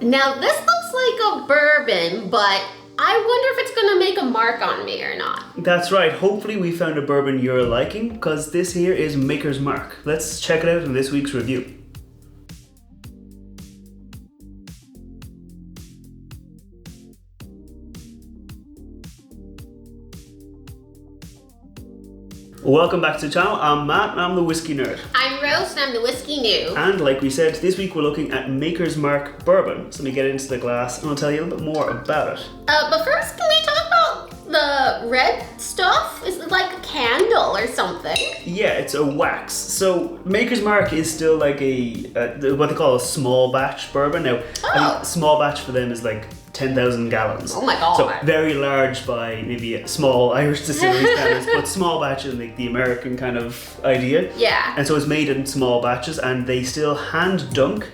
Now this looks like a bourbon, but I wonder if it's gonna make a mark on me or not. That's right. Hopefully we found a bourbon you're liking, because this here is Maker's Mark. Let's check it out in this week's review. Welcome back to the channel. I'm Matt and I'm the Whiskey Nerd. I'm Rose and I'm the Whiskey Noob. And like we said, this week we're looking at Maker's Mark bourbon. So let me get into the glass and I'll tell you a little bit more about it. But first, can we talk about the red stuff? Is it like a candle or something? Yeah, it's a wax. So Maker's Mark is still like what they call a small batch bourbon. Now, I think small batch for them is like 10,000 gallons. Oh my god. So very large by maybe a small Irish distillery standards, but small batch is like the American kind of idea. Yeah. And so it's made in small batches and they still hand dunk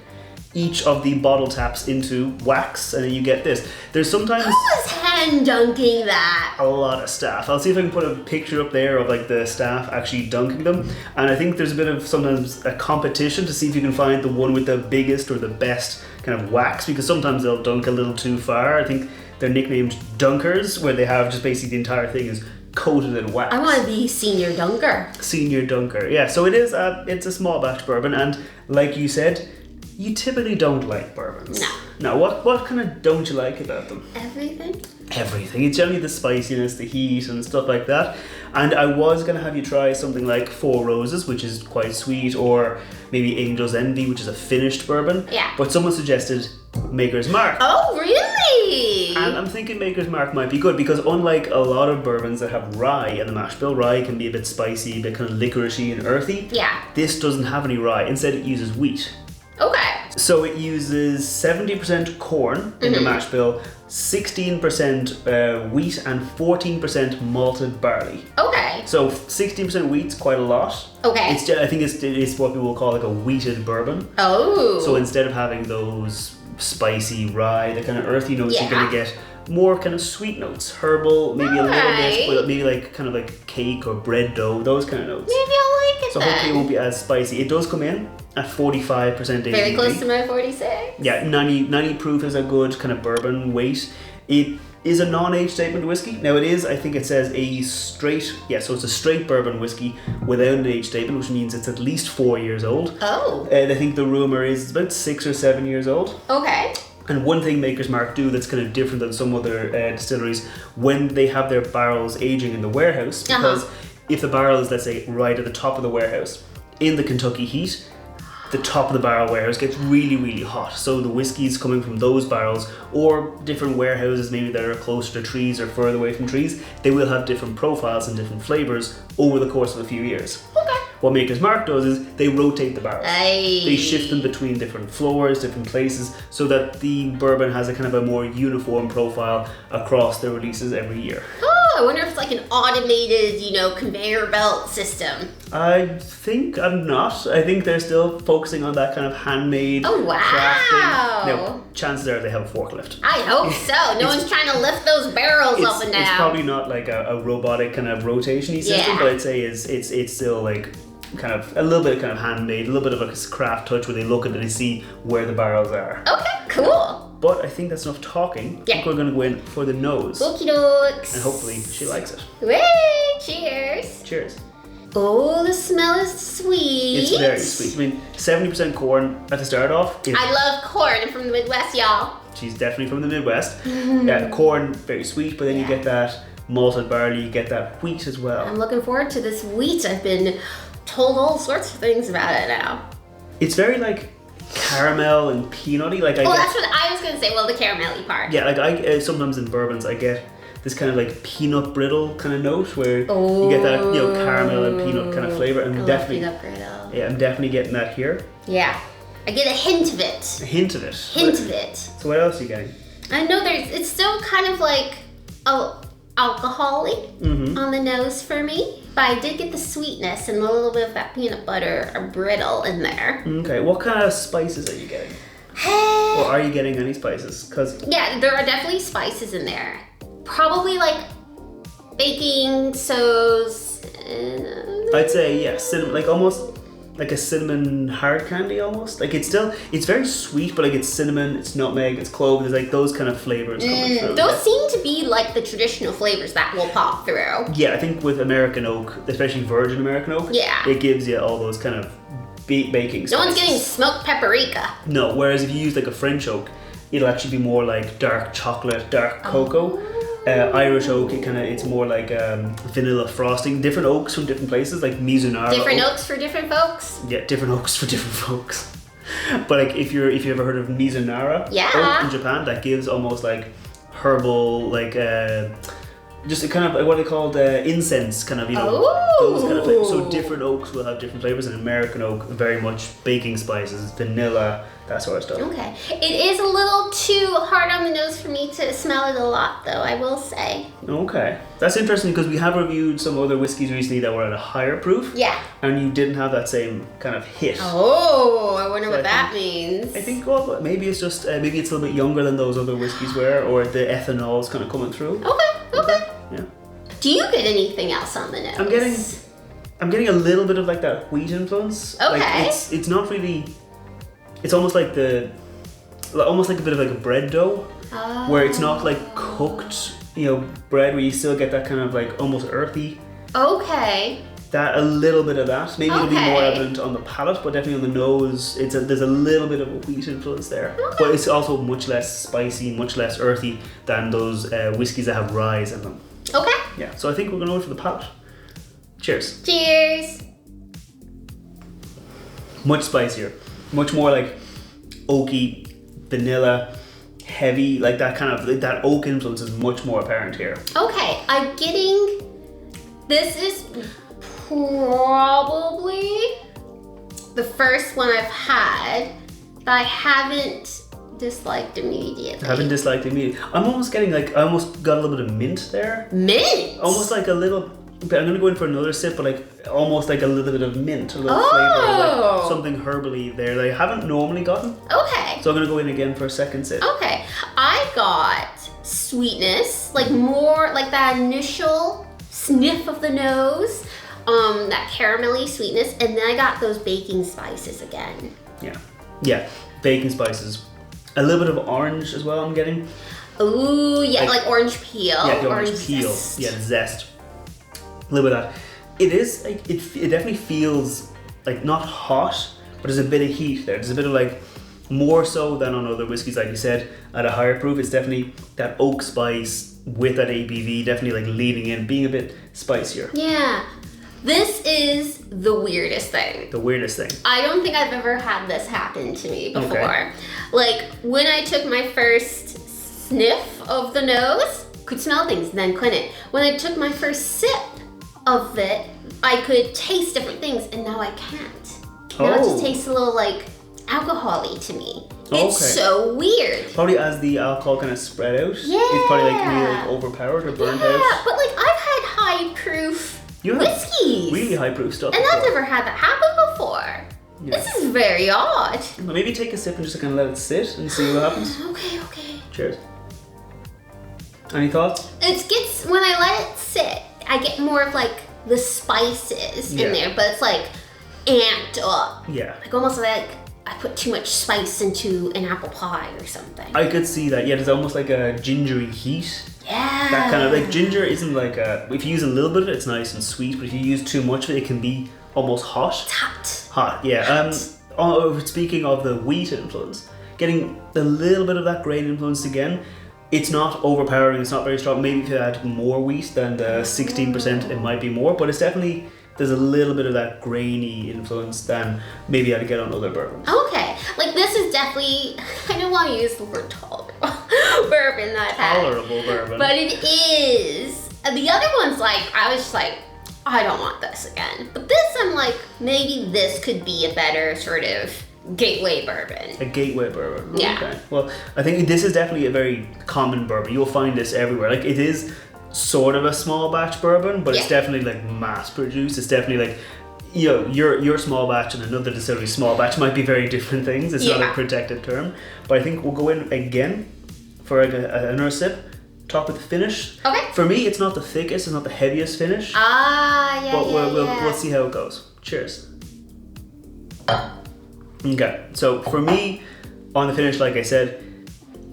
each of the bottle taps into wax, and then you get this. There's sometimes... Who is hand dunking that? A lot of staff. I'll see if I can put a picture up there of like the staff actually dunking them. And I think there's a bit of sometimes a competition to see if you can find the one with the biggest or the best kind of wax, because sometimes they'll dunk a little too far. I think they're nicknamed dunkers, where they have just basically the entire thing is coated in wax. I want to be senior dunker. Senior dunker, yeah. So it is. It's a small batch bourbon, and like you said, you typically don't like bourbons. No. Now, what kind of don't you like about them? Everything. Everything. It's generally the spiciness, the heat, and stuff like that. And I was gonna have you try something like Four Roses, which is quite sweet, or maybe Angel's Envy, which is a finished bourbon. Yeah. But someone suggested Maker's Mark. Oh, really? And I'm thinking Maker's Mark might be good, because unlike a lot of bourbons that have rye in the mash bill, rye can be a bit spicy, a bit kind of licoricey and earthy. Yeah. This doesn't have any rye. Instead, it uses wheat. Okay. So it uses 70% corn in the mash bill, 16% wheat, and 14% malted barley. Okay. So 16% wheat's quite a lot. Okay. I think it's what people call like a wheated bourbon. Oh. So instead of having those spicy rye, the kind of earthy notes, Yeah. you're gonna get more kind of sweet notes, herbal, maybe a little bit, Alright. but maybe like kind of like cake or bread dough, those kind of notes. Maybe I'll like it So then. hopefully it won't be as spicy. It does come in at 45% ABV. Very close to my 46. Yeah, 90 proof is a good kind of bourbon weight. It is a non-age statement whiskey. Now it is, I think it says a straight, so it's a straight bourbon whiskey without an age statement, which means it's at least 4 years old. Oh. I think the rumour is it's about 6 or 7 years old. Okay. And one thing Maker's Mark do that's kind of different than some other distilleries, when they have their barrels aging in the warehouse, because if the barrel is, let's say, right at the top of the warehouse, in the Kentucky heat, the top of the barrel warehouse gets really, really hot. So the whiskies coming from those barrels, or different warehouses maybe that are closer to trees or further away from trees, they will have different profiles and different flavours over the course of a few years. Okay. What Maker's Mark does is they rotate the barrels. Aye. They shift them between different floors, different places, so that the bourbon has a kind of a more uniform profile across the releases every year. Oh, I wonder if it's like an automated, conveyor belt system. I think I'm not. I think they're still focusing on that kind of handmade Oh, wow. crafting. Now, chances are they have a forklift. I hope so. No one's trying to lift those barrels up and down. It's probably not like a robotic kind of rotation-y system, but I'd say it's still like kind of a little bit of kind of handmade, a little bit of a craft touch where they look at it and see where the barrels are. Okay, cool. But I think that's enough talking. I think we're going to go in for the nose. Okie dokes. And hopefully she likes it. Way, cheers. Cheers. Oh, the smell is sweet. It's very sweet. I mean, 70% corn at the start off. I love corn. I'm from the Midwest, y'all. She's definitely from the Midwest. Yeah, corn, very sweet, but then you get that malted barley, you get that wheat as well. I'm looking forward to this wheat. I've been told all sorts of things about it now. It's very like caramel and peanutty. Like that's what I was gonna say. Well, the caramelly part. Yeah, like I sometimes in bourbons I get this kind of like peanut brittle kind of note where you get that caramel and peanut kind of flavor. I love peanut brittle. Yeah, I'm definitely getting that here. Yeah, I get a hint of it. A hint of it. So what else are you getting? I know it's still kind of like alcohol-y on the nose for me, but I did get the sweetness and a little bit of that peanut butter or brittle in there. Okay, what kind of spices are you getting? Or are you getting any spices? Yeah, there are definitely spices in there. Probably like baking sodas. I'd say cinnamon, like almost like a cinnamon hard candy almost. Like it's very sweet, but like it's cinnamon, it's nutmeg, it's clove. There's like those kind of flavors coming through. Those seem to be like the traditional flavors that will pop through. Yeah, I think with American oak, especially virgin American oak, it gives you all those kind of baking spices. No one's getting smoked paprika. No, whereas if you use like a French oak, it'll actually be more like dark chocolate, dark cocoa. Irish oak, it's more like vanilla frosting. Different oaks from different places, like Mizunara. Different oaks for different folks. Yeah, different oaks for different folks. But like if you ever heard of Mizunara oak in Japan, that gives almost like herbal, like just a kind of like what they called incense, kind of, those kind of flavors. So different oaks will have different flavors, and American oak very much baking spices, vanilla, that sort of stuff. Okay. It is a little too hard on the nose for me to smell it a lot, though, I will say. Okay. That's interesting because we have reviewed some other whiskies recently that were at a higher proof. Yeah. And you didn't have that same kind of hit. Oh, I wonder what that means. I think, well, maybe it's just, maybe it's a little bit younger than those other whiskies were, or the ethanol is kind of coming through. Okay. Yeah. Do you get anything else on the nose? I'm getting a little bit of like that wheat influence. Okay. Like it's not really. It's almost like almost like a bit of like a bread dough, where it's not like cooked, bread, where you still get that kind of like almost earthy. Okay. That a little bit of that. Maybe it'll be more evident on the palate, but definitely on the nose, there's a little bit of a wheat influence there. Okay. But it's also much less spicy, much less earthy than those whiskies that have rye in them. Okay. Yeah. So I think we're gonna go for the palate. Cheers. Cheers. Much spicier. Much more like oaky, vanilla, heavy, like that kind of, like that oak influence is much more apparent here. Okay, I'm getting, this is probably the first one I've had that I haven't disliked immediately. I'm almost getting like, I almost got a little bit of mint there. Mint? Almost like a little, I'm gonna go in for another sip, but like almost like a little bit of mint, a little flavor, like something herbally there that I haven't normally gotten. Okay. So I'm gonna go in again for a second sip. Okay. I got sweetness, like more like that initial sniff of the nose, that caramelly sweetness, and then I got those baking spices again. Yeah, baking spices. A little bit of orange as well I'm getting. Ooh, yeah, like orange peel. Yeah, the orange peel. Zest. Yeah, the zest. A little bit of that. It is like it definitely feels like not hot, but there's a bit of heat there. There's a bit of like, more so than on other whiskies, like you said, at a higher proof. It's definitely that oak spice with that ABV, definitely like leading in, being a bit spicier. Yeah. This is the weirdest thing. I don't think I've ever had this happen to me before. Okay. Like when I took my first sniff of the nose, could smell things, then couldn't. When I took my first sip of it, I could taste different things, and now I can't. Now it just tastes a little like alcohol-y to me. It's so weird. Probably as the alcohol kind of spread out, it's probably like really like overpowered or burnt out. Yeah, but like I've had high proof whiskeys. Really high proof stuff. And before. I've never had that happen before. Yeah. This is very odd. Well, maybe take a sip and just kind of let it sit and see what happens. Okay. Cheers. Any thoughts? It gets, when I let it sit, I get more of like the spices in there, but it's like amped up. Yeah. Like almost like I put too much spice into an apple pie or something. I could see that. Yeah, there's almost like a gingery heat. Yeah. That kind of like ginger isn't like if you use a little bit of it, it's nice and sweet, but if you use too much of it, it can be almost hot. It's hot. Hot, yeah. Speaking of the wheat influence, getting a little bit of that grain influence again. It's not overpowering, it's not very strong. Maybe if you add more wheat than the 16%, it might be more, but it's definitely, there's a little bit of that grainy influence than maybe I'd get on other bourbons. Okay, like this is definitely, I don't want to use the word tolerable bourbon that I've had. Tolerable bourbon. But it is. And the other one's like, I was just like, I don't want this again. But this, I'm like, maybe this could be a better sort of gateway bourbon. A gateway bourbon. Yeah. Okay. Well, I think this is definitely a very common bourbon. You'll find this everywhere. Like it is sort of a small batch bourbon, but it's definitely like mass produced. It's definitely like, you know, your small batch and another distillery's small batch might be very different things. It's not a protected term. But I think we'll go in again for another sip. Talk with the finish. Okay. For me, it's not the thickest, it's not the heaviest finish. Ah, yeah, but we'll see how it goes. Cheers. Okay, so for me, on the finish, like I said,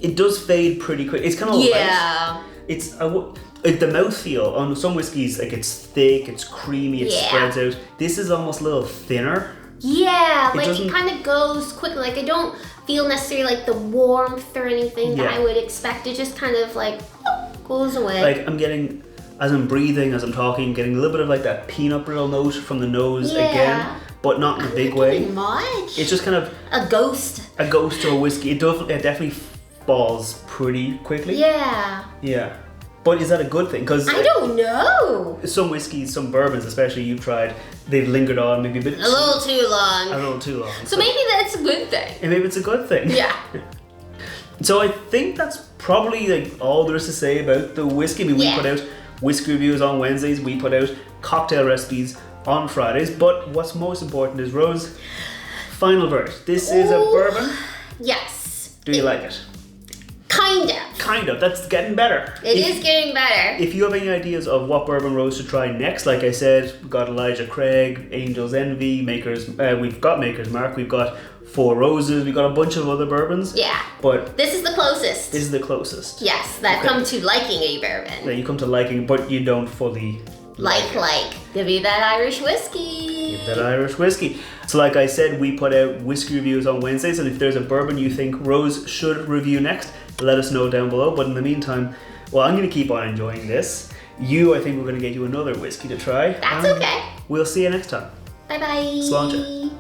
it does fade pretty quick. It's kind of light. It's like the mouthfeel on some whiskeys, like it's thick, it's creamy, it spreads out. This is almost a little thinner. Yeah, it kind of goes quickly. Like I don't feel necessarily like the warmth or anything that I would expect. It just kind of like goes away. Like I'm getting, as I'm breathing, as I'm talking, getting a little bit of like that peanut brittle note from the nose again, but not in a big way. Much. It's just kind of a ghost to a whiskey. It definitely falls pretty quickly. Yeah. But is that a good thing? Because I don't know. Some whiskeys, some bourbons, especially you've tried, they've lingered on maybe a little too long. A little too long. So maybe that's a good thing. And maybe it's a good thing. Yeah. So I think that's probably like all there is to say about the whiskey. I mean, we put out whiskey reviews on Wednesdays. We put out cocktail recipes on Fridays. But what's most important is, Rose, final verdict. This is a bourbon. Yes. Do you like it? Kind of. That's getting better. It is getting better. If you have any ideas of what bourbon Rose to try next, like I said, we've got Elijah Craig, Angel's Envy, we've got Maker's Mark, we've got Four Roses, we've got a bunch of other bourbons. Yeah. But this is the closest. Yes, that come to liking a bourbon. Yeah, you come to liking, but you don't fully like. Give me that Irish whiskey. So like I said, we put out whiskey reviews on Wednesdays, and if there's a bourbon you think Rose should review next, let us know down below. But in the meantime, well, I'm going to keep on enjoying this. I think we're going to get you another whiskey to try. That's okay. We'll see you next time. Bye-bye. Sláinte.